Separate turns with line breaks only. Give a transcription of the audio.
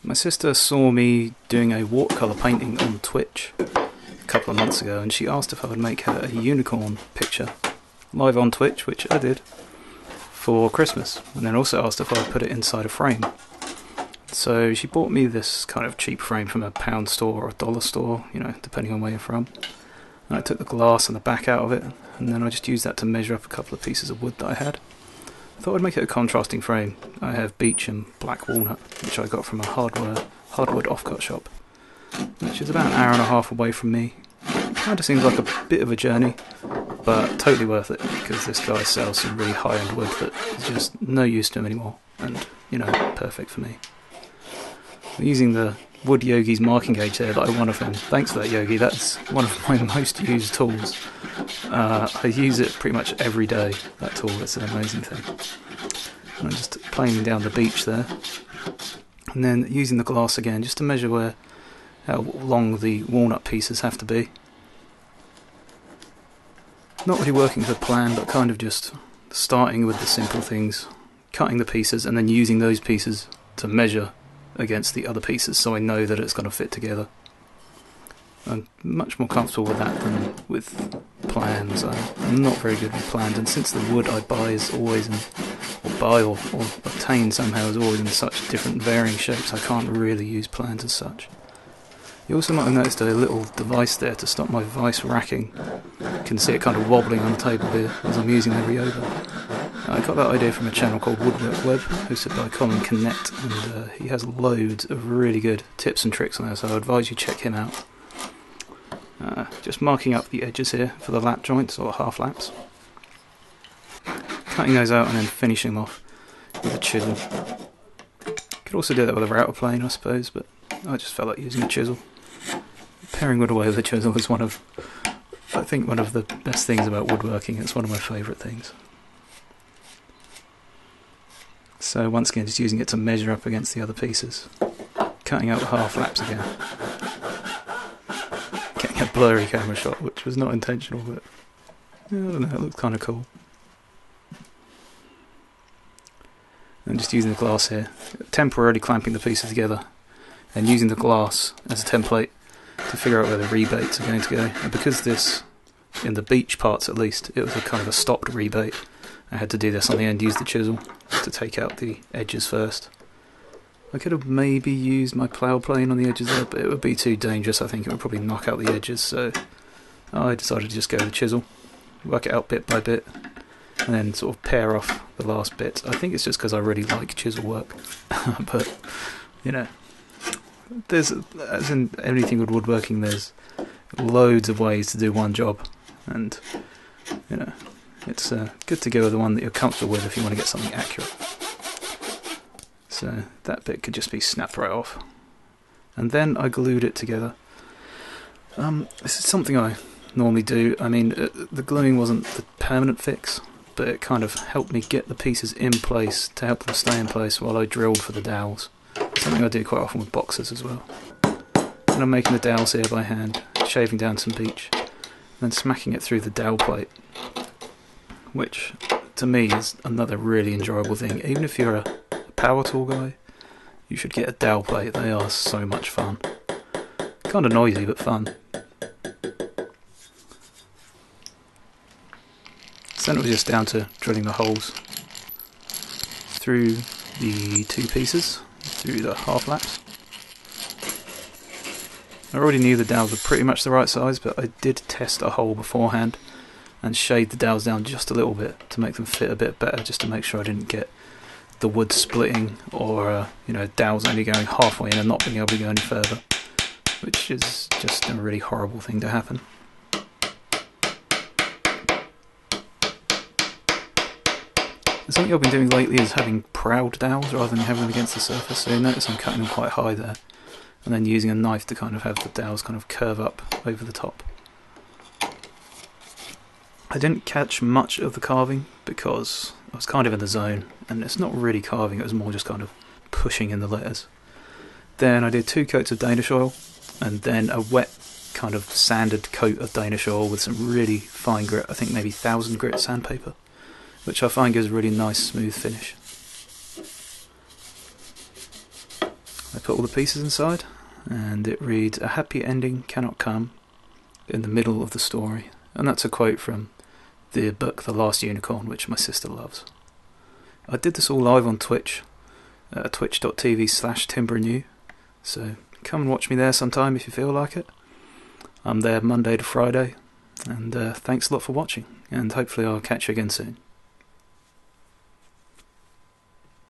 My sister saw me doing a watercolour painting on Twitch a couple of months ago, and she asked if I would make her a unicorn picture live on Twitch, which I did, for Christmas, and then also asked if I would put it inside a frame. So she bought me this kind of cheap frame from a pound store or a dollar store, you know, depending on where you're from. And I took the glass and the back out of it, and then I just used that to measure up a couple of pieces of wood that I had. I thought I'd make it a contrasting frame. I have Beech and Black Walnut, which I got from a hardwood offcut shop, which is about an hour and a half away from me. Kind of seems like a bit of a journey, but totally worth it, because this guy sells some really high-end wood that is just no use to him anymore, and, you know, perfect for me. I'm using the Wood Yogi's marking gauge there that I won of him. Thanks for that, Yogi. That's one of my most used tools. I use it pretty much every day, that tool. It's an amazing thing. And I'm just planing down the beech there, and then using the glass again just to measure how long the walnut pieces have to be. Not really working to plan, but kind of just starting with the simple things, cutting the pieces and then using those pieces to measure against the other pieces so I know that it's going to fit together. I'm much more comfortable with that than with plans. I'm not very good with plans, and since the wood I buy is always or obtain somehow is always in such different varying shapes, I can't really use plans as such. You also might have noticed a little device there to stop my vice racking. You can see it kind of wobbling on the table here as I'm using the Ryoba. I got that idea from a channel called Woodworking, hosted by Colin Connect, and he has loads of really good tips and tricks on there, so I advise you check him out. Just marking up the edges here for the lap joints, or half laps. Cutting those out and then finishing them off with a chisel. Could also do that with a router plane, I suppose, but I just felt like using a chisel. Paring wood away with a chisel is I think one of the best things about woodworking. It's one of my favourite things. So once again, just using it to measure up against the other pieces. Cutting out the half laps again. Getting a blurry camera shot, which was not intentional, but yeah, I don't know, it looked kind of cool. And just using the glass here, temporarily clamping the pieces together, and using the glass as a template to figure out where the rebates are going to go. And because this, in the beech parts at least, it was a kind of a stopped rebate, I had to do this on the end, use the chisel to take out the edges first. I could have maybe used my plough plane on the edges there, but it would be too dangerous. I think it would probably knock out the edges, so I decided to just go with the chisel, work it out bit by bit, and then sort of pare off the last bit. I think it's just because I really like chisel work, but, you know, there's, as in anything with woodworking, there's loads of ways to do one job, and, you know, it's good to go with the one that you're comfortable with if you want to get something accurate. So that bit could just be snapped right off. And then I glued it together. This is something I normally do. I mean, the gluing wasn't the permanent fix, but it kind of helped me get the pieces in place to help them stay in place while I drilled for the dowels. Something I do quite often with boxes as well. And I'm making the dowels here by hand, shaving down some beech, and then smacking it through the dowel plate, which to me is another really enjoyable thing. Even if you're a power tool guy, you should get a dowel plate. They are so much fun. Kind of noisy, but fun. So then it was just down to drilling the holes through the two pieces, through the half laps. I already knew the dowels were pretty much the right size, but I did test a hole beforehand and shade the dowels down just a little bit to make them fit a bit better, just to make sure I didn't get the wood splitting, or you know, dowels only going halfway in and not being able to go any further, which is just a really horrible thing to happen. Something I've been doing lately is having proud dowels rather than having them against the surface, so you notice I'm cutting them quite high there, and then using a knife to kind of have the dowels kind of curve up over the top. I didn't catch much of the carving because I was kind of in the zone, and it's not really carving, it was more just kind of pushing in the letters. Then I did 2 coats of Danish oil, and then a wet kind of sanded coat of Danish oil with some really fine grit, I think maybe 1000 grit sandpaper, which I find gives a really nice smooth finish. I I put all the pieces inside, and it reads, "A happy ending cannot come," in the middle of the story. And that's a quote from the book The Last Unicorn, which my sister loves. I did this all live on Twitch, twitch.tv/timbernew, so come and watch me there sometime if you feel like it. I'm there Monday to Friday, and thanks a lot for watching, and hopefully I'll catch you again soon.